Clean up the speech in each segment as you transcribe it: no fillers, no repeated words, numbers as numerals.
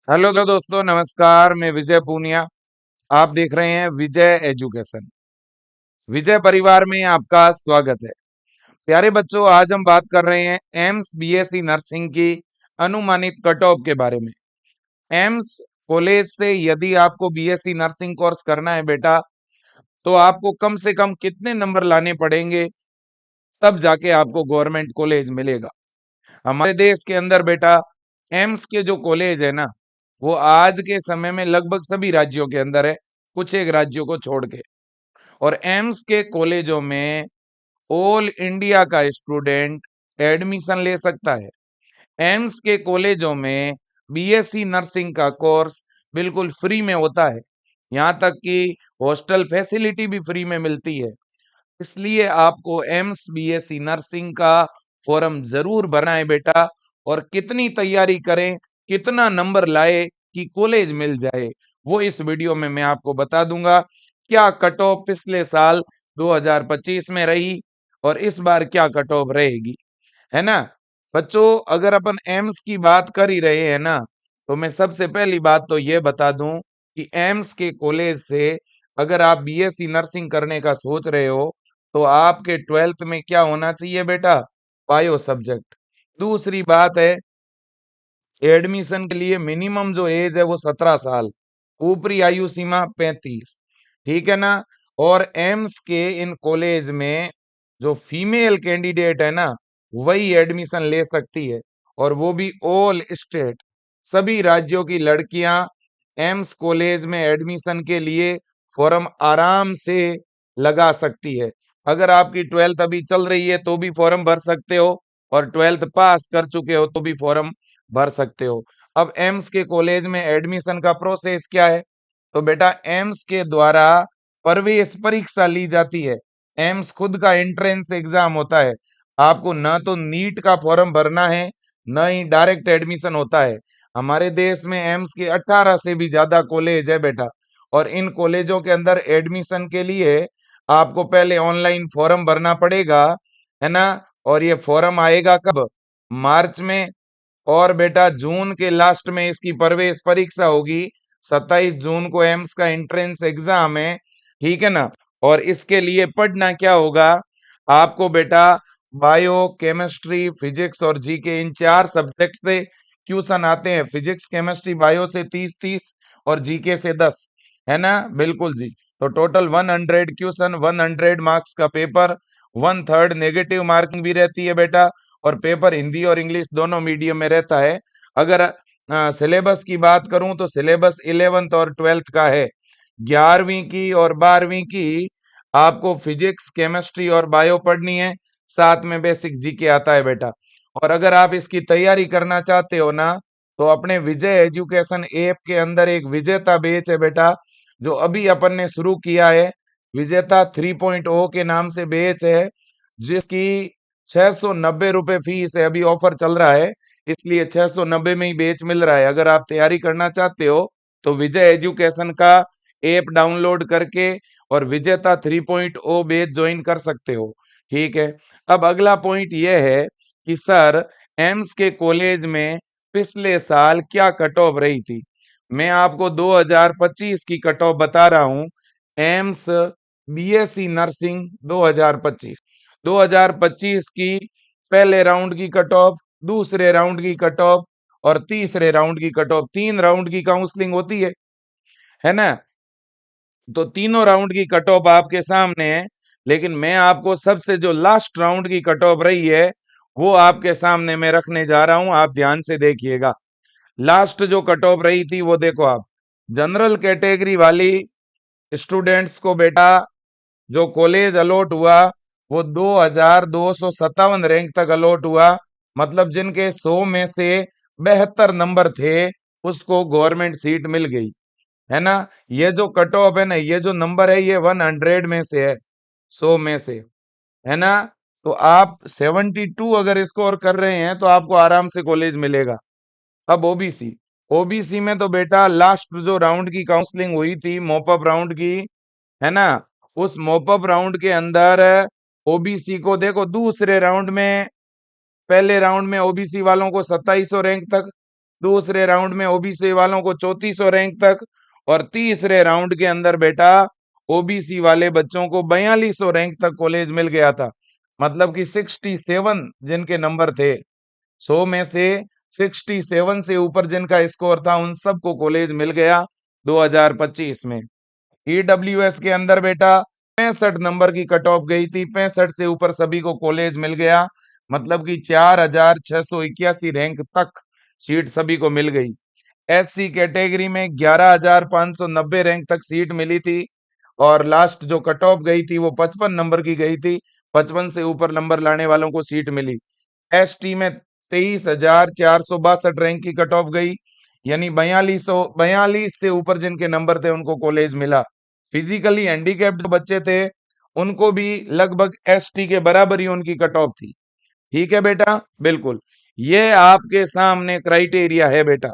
Hello तो दोस्तों, नमस्कार। मैं विजय पूनिया। आप देख रहे हैं विजय एजुकेशन। विजय परिवार में आपका स्वागत है। प्यारे बच्चों, आज हम बात कर रहे हैं एम्स बीएससी नर्सिंग की अनुमानित कट ऑफ के बारे में। एम्स कॉलेज से यदि आपको बीएससी नर्सिंग कोर्स करना है बेटा, तो आपको कम से कम कितने नंबर लाने पड़ेंगे, तब जाके आपको गवर्नमेंट कॉलेज मिलेगा। हमारे देश के अंदर बेटा एम्स के जो कॉलेज है ना, वो आज के समय में लगभग सभी राज्यों के अंदर है, कुछ एक राज्यों को छोड़ के। और एम्स के कॉलेजों में ऑल इंडिया का स्टूडेंट एडमिशन ले सकता है। एम्स के कॉलेजों में बीएससी नर्सिंग का कोर्स बिल्कुल फ्री में होता है। यहाँ तक कि हॉस्टल फैसिलिटी भी फ्री में मिलती है। इसलिए आपको एम्स बीएससी नर्सिंग का फॉर्म जरूर भरना है बेटा। और कितनी तैयारी करें, कितना नंबर लाए कि कॉलेज मिल जाए, वो इस वीडियो में मैं आपको बता दूंगा। क्या कट ऑफ पिछले साल 2025 में रही और इस बार क्या कट ऑफ रहेगी, है ना। बच्चों, अगर अपन एम्स की बात कर ही रहे हैं ना, तो मैं सबसे पहली बात तो ये बता दूं कि एम्स के कॉलेज से अगर आप बीएससी नर्सिंग करने का सोच रहे हो, तो आपके 12th में क्या होना चाहिए बेटा? Bio subject. दूसरी बात है, एडमिशन के लिए मिनिमम जो एज है वो 17 साल, ऊपरी आयु सीमा 35। ठीक है ना। और एम्स के इन कॉलेज में जो फीमेल कैंडिडेट है ना, वही एडमिशन ले सकती है। और वो भी ऑल स्टेट, सभी राज्यों की लड़कियां एम्स कॉलेज में एडमिशन के लिए फॉर्म आराम से लगा सकती है। अगर आपकी 12th अभी चल रही है तो भी फॉर्म भर सकते हो, और 12th पास कर चुके हो तो भी फॉर्म भर सकते हो। अब एम्स के कॉलेज में एडमिशन का प्रोसेस क्या है? तो बेटा एम्स के द्वारा प्रवेश परीक्षा ली जाती है। एम्स खुद का एंट्रेंस एग्जाम होता है। आपको न तो नीट का फॉर्म भरना है, न ही डायरेक्ट एडमिशन होता है। हमारे देश में एम्स के 18 से भी ज्यादा कॉलेज है बेटा। और इन कॉलेजों के अंदर एडमिशन के लिए आपको पहले ऑनलाइन फॉर्म भरना पड़ेगा, है ना। और ये फॉर्म आएगा कब? मार्च में। और बेटा जून के लास्ट में इसकी प्रवेश परीक्षा होगी। 27 जून को एम्स का एंट्रेंस एग्जाम है। ठीक है ना। और इसके लिए पढ़ना क्या होगा? आपको बेटा बायो, केमिस्ट्री, फिजिक्स और जीके, इन 4 सब्जेक्ट से क्वेश्चन आते हैं। फिजिक्स, केमिस्ट्री, बायो से 30-30 और जीके से 10, है ना। बिल्कुल जी। तो टोटल 100 क्वेश्चन, 100 मार्क्स का पेपर। 1/3 नेगेटिव मार्किंग भी रहती है बेटा। और पेपर हिंदी और इंग्लिश दोनों मीडियम में रहता है। अगर सिलेबस की बात करूं तो सिलेबस 11th और 12th का है। 11वीं की और 12वीं की आपको फिजिक्स, केमिस्ट्री और बायो पढ़नी है। साथ में बेसिक जीके आता है बेटा। और अगर आप इसकी तैयारी करना चाहते हो ना, तो अपने विजय एजुकेशन ऐप के अंदर एक विजेता बैच है बेटा, जो अभी अपन ने शुरू किया है। विजेता 3.0 के नाम से बैच है, जिसकी 690 रुपये फीस है। अभी ऑफर चल रहा है, इसलिए 690 में ही बैच मिल रहा है। अगर आप तैयारी करना चाहते हो तो विजय एजुकेशन का ऐप डाउनलोड करके और विजेता 3.0 बैच ज्वाइन कर सकते हो। ठीक है। अब अगला पॉइंट यह है कि सर, एम्स के कॉलेज में पिछले साल क्या कट ऑफ रही थी। मैं आपको 2025 की कट ऑफ बता रहा हूं। एम्स बीएससी नर्सिंग 2025, 2025 की पहले राउंड की कट ऑफ, दूसरे राउंड की कट ऑफ और तीसरे राउंड की कट ऑफ। 3 राउंड की काउंसलिंग होती है ना। तो तीनों राउंड की कट ऑफ आपके सामने है। लेकिन मैं आपको सबसे जो लास्ट राउंड की कट ऑफ रही है, वो आपके सामने मैं रखने जा रहा हूं। आप ध्यान से देखिएगा। लास्ट जो कट ऑफ रही थी वो देखो आप। जनरल कैटेगरी वाली स्टूडेंट्स को बेटा जो कॉलेज अलॉट हुआ, वो 2257 रैंक तक अलॉट हुआ। मतलब जिनके 100 में से 72 नंबर थे, उसको गवर्नमेंट सीट मिल गई, है ना। ये जो कट ऑफ है ना, ये जो नंबर है, ये 100 में से है, 100 में से, है ना। तो आप 72 अगर स्कोर कर रहे हैं तो आपको आराम से कॉलेज मिलेगा। अब ओबीसी, ओबीसी में तो बेटा लास्ट जो राउंड की काउंसलिंग हुई थी, मॉपअप राउंड की, है ना, उस मॉपअप राउंड के अंदर ओबीसी को देखो, दूसरे राउंड में, पहले राउंड में ओबीसी वालों को 2700 रैंक तक, दूसरे राउंड में ओबीसी वालों को 3400 रैंक तक, और तीसरे राउंड के अंदर बेटा ओबीसी वाले बच्चों को 4200 रैंक तक कॉलेज मिल गया था। मतलब कि 67 जिनके नंबर थे, 100 में से 67 से ऊपर जिनका स्कोर था उन सबको कॉलेज मिल गया 2025 में। ईडब्ल्यूएस के अंदर बेटा 65 नंबर की कट ऑफ गई थी, 65 से ऊपर सभी को कॉलेज मिल गया। मतलब कि 4681 रैंक तक सीट सभी को मिल गई। एससी कैटेगरी में 11590 रैंक तक सीट मिली थी, और लास्ट जो कट ऑफ गई थी वो 55 नंबर की गई थी। 55 से ऊपर नंबर लाने वालों को सीट मिली। एसटी में 23,462 रैंक की कट ऑफ गई, यानी 42 से ऊपर जिनके नंबर थे उनको कॉलेज मिला। फिजिकली हैंडीकैप्ड जो बच्चे थे उनको भी लगभग एसटी के बराबर ही उनकी कट ऑफ थी। ठीक है बेटा, बिल्कुल ये आपके सामने क्राइटेरिया है बेटा।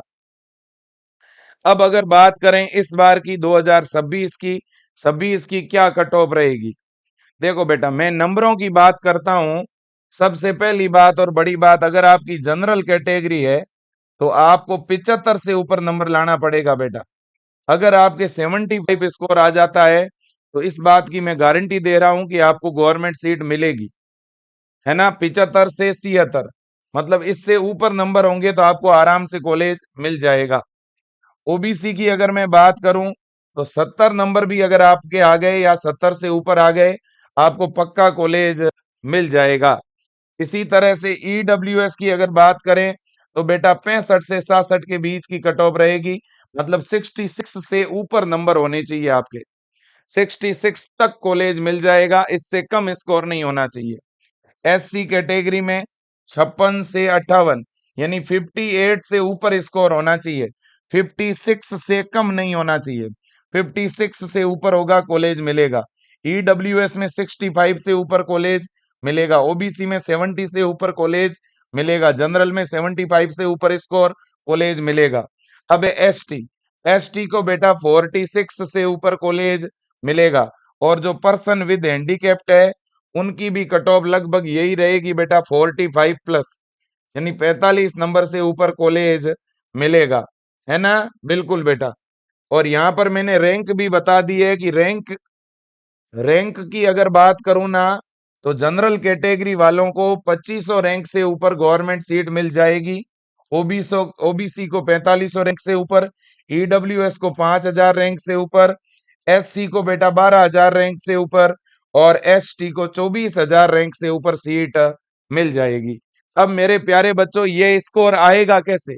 अब अगर बात करें इस बार की 2026 की, 26 की क्या कट ऑफ रहेगी। देखो बेटा, मैं नंबरों की बात करता हूं। सबसे पहली बात और बड़ी बात, अगर आपकी जनरल कैटेगरी है तो आपको 75 से ऊपर नंबर लाना पड़ेगा बेटा। अगर आपके 75 स्कोर आ जाता है तो इस बात की मैं गारंटी दे रहा हूं कि आपको गवर्नमेंट सीट मिलेगी, है ना। 75 से 76, मतलब इससे ऊपर नंबर होंगे तो आपको आराम से कॉलेज मिल जाएगा। ओबीसी की अगर मैं बात करूं तो 70 नंबर भी अगर आपके आ गए या 70 से ऊपर आ गए, आपको पक्का कॉलेज मिल जाएगा। इसी तरह से ईडब्ल्यूएस की अगर बात करें तो बेटा 65 से 67 के बीच की कट ऑफ रहेगी। मतलब 66 से ऊपर नंबर होने चाहिए आपके, 66 तक कॉलेज मिल जाएगा, इससे कम स्कोर नहीं होना चाहिए। एससी कैटेगरी में 56 से 58, यानी 58 से ऊपर स्कोर होना चाहिए, 56 से कम नहीं होना चाहिए। 56 से ऊपर होगा कॉलेज मिलेगा। ईडब्ल्यूएस में 65 से ऊपर कॉलेज मिलेगा। ओबीसी में 70 से ऊपर कॉलेज मिलेगा। जनरल में 75 से ऊपर स्कोर कॉलेज मिलेगा। अब एसटी, एसटी को बेटा 46 से ऊपर कॉलेज मिलेगा। और जो पर्सन विद हैंडीकैप्ट है उनकी भी कट ऑफ लगभग यही रहेगी बेटा, 45 प्लस, यानी 45 नंबर से ऊपर कॉलेज मिलेगा, है ना। बिल्कुल बेटा। और यहाँ पर मैंने रैंक भी बता दी है कि रैंक रैंक की अगर बात करूं ना, तो जनरल कैटेगरी वालों को 2500 रैंक से ऊपर गवर्नमेंट सीट मिल जाएगी। ओबीसी को 4500 रैंक से ऊपर, ईडब्ल्यूएस को 5000 रैंक से ऊपर, एससी को बेटा 12000 रैंक से ऊपर, और एसटी को 24000 रैंक से ऊपर सीट मिल जाएगी। अब मेरे प्यारे बच्चों, ये स्कोर आएगा कैसे,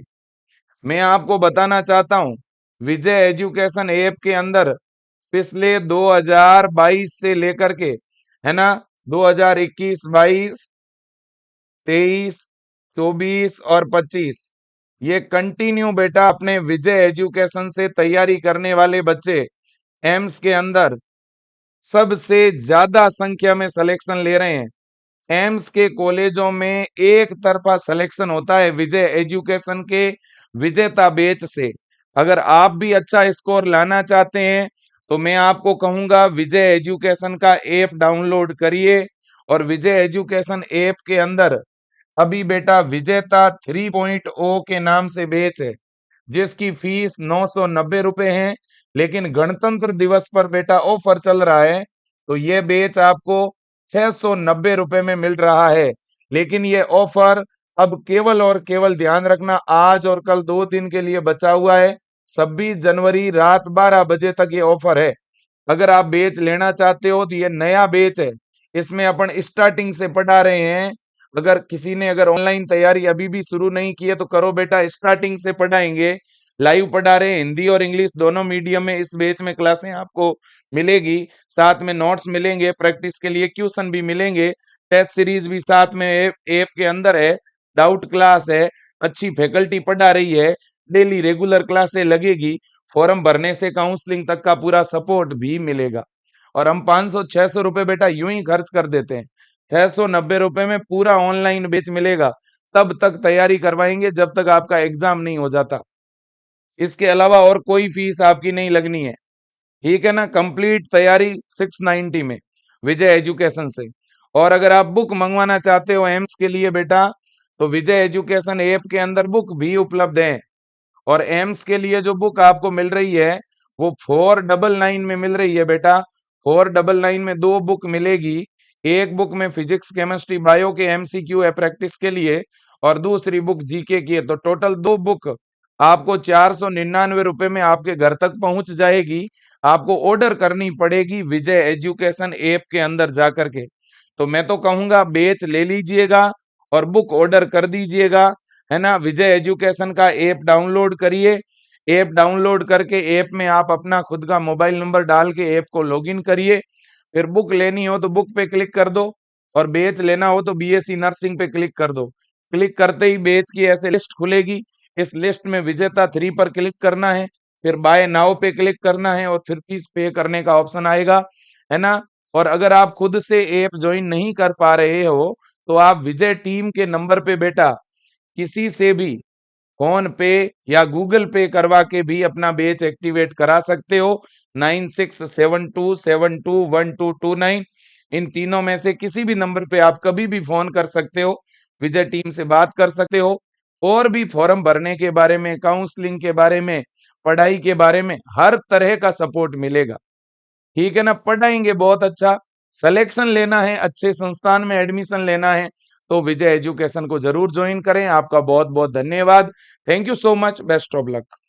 मैं आपको बताना चाहता हूं। विजय एजुकेशन ऐप के अंदर पिछले 2022 से लेकर के, है ना, 2021, 22, 23, 24 और 25, ये कंटिन्यू बेटा अपने विजय एजुकेशन से तैयारी करने वाले बच्चे एम्स के अंदर सबसे ज्यादा संख्या में सिलेक्शन ले रहे हैं। एम्स के कॉलेजों में एक तरफा सिलेक्शन होता है विजय एजुकेशन के विजेता बैच से। अगर आप भी अच्छा स्कोर लाना चाहते हैं तो मैं आपको कहूंगा विजय एजुकेशन का ऐप डाउनलोड करिए। और विजय एजुकेशन ऐप के अंदर अभी बेटा विजेता 3.0 के नाम से बैच है, जिसकी फीस 990 रुपए है। लेकिन गणतंत्र दिवस पर बेटा ऑफर चल रहा है, तो ये बैच आपको 690 रुपए में मिल रहा है। लेकिन ये ऑफर अब केवल और केवल ध्यान रखना, आज और कल 2 दिन के लिए बचा हुआ है। 26 जनवरी रात 12 बजे तक ये ऑफर है। अगर आप बैच लेना चाहते हो तो ये नया बैच है, इसमें अपन स्टार्टिंग से पढ़ा रहे हैं। अगर किसी ने अगर ऑनलाइन तैयारी अभी भी शुरू नहीं की है तो करो बेटा, स्टार्टिंग से पढ़ाएंगे, लाइव पढ़ा रहे हैं। हिंदी और इंग्लिश दोनों मीडियम में इस बैच में क्लासें आपको मिलेगी। साथ में नोट्स मिलेंगे, प्रैक्टिस के लिए क्वेश्चन भी मिलेंगे, टेस्ट सीरीज भी साथ में ऐप के अंदर है, डाउट क्लास है, अच्छी फैकल्टी पढ़ा रही है, डेली रेगुलर क्लासें लगेगी, फॉर्म भरने से काउंसलिंग तक का पूरा सपोर्ट भी मिलेगा। और हम 500-600 रुपए बेटा यूं ही खर्च कर देते हैं, 690 रुपए में पूरा ऑनलाइन बैच मिलेगा। तब तक तैयारी करवाएंगे जब तक आपका एग्जाम नहीं हो जाता। इसके अलावा और कोई फीस आपकी नहीं लगनी है, ठीक है ना। कंप्लीट तैयारी 690 में विजय एजुकेशन से। और अगर आप बुक मंगवाना चाहते हो एम्स के लिए बेटा, तो विजय एजुकेशन ऐप के अंदर बुक भी उपलब्ध है। और एम्स के लिए जो बुक आपको मिल रही है वो 499 में मिल रही है बेटा। 499 में 2 बुक मिलेगी। एक बुक में फिजिक्स केमिस्ट्री बायो के एमसीक्यू है प्रैक्टिस के लिए, और दूसरी बुक जीके की है। तो टोटल 2 बुक आपको 499 रुपए में आपके घर तक पहुंच जाएगी। आपको ऑर्डर करनी पड़ेगी विजय एजुकेशन ऐप के अंदर जाकर के। तो मैं तो कहूंगा बैच ले लीजिएगा और बुक ऑर्डर कर दीजिएगा, है ना। विजय एजुकेशन का ऐप डाउनलोड करिए। ऐप डाउनलोड करके ऐप में आप अपना खुद का मोबाइल नंबर डाल के ऐप को लॉगिन करिए। फिर बुक लेनी हो तो बुक पे क्लिक कर दो, और बैच लेना हो तो बीएससी नर्सिंग पे क्लिक कर दो। क्लिक करते ही बैच की ऐसे लिस्ट खुलेगी। इस लिस्ट में विजेता 3 पर क्लिक करना है, फिर बाय नाउ पे क्लिक करना है, और फिर फीस पे करने का ऑप्शन आएगा, है ना। और अगर आप खुद से ऐप ज्वाइन नहीं कर पा रहे हो तो आप विजय टीम के नंबर पे बेटा किसी से भी फोन पे या गूगल पे करवा के भी अपना बैच एक्टिवेट करा सकते हो। 9672721229, इन तीनों में से किसी भी नंबर पे आप कभी भी फोन कर सकते हो, विजय टीम से बात कर सकते हो। और भी फॉर्म भरने के बारे में, काउंसलिंग के बारे में, पढ़ाई के बारे में हर तरह का सपोर्ट मिलेगा। ठीक है ना, पढ़ाएंगे बहुत अच्छा। सिलेक्शन लेना है, अच्छे संस्थान में एडमिशन लेना है, तो विजय एजुकेशन को जरूर ज्वाइन करें। आपका बहुत बहुत धन्यवाद। Thank you so much. Best of luck.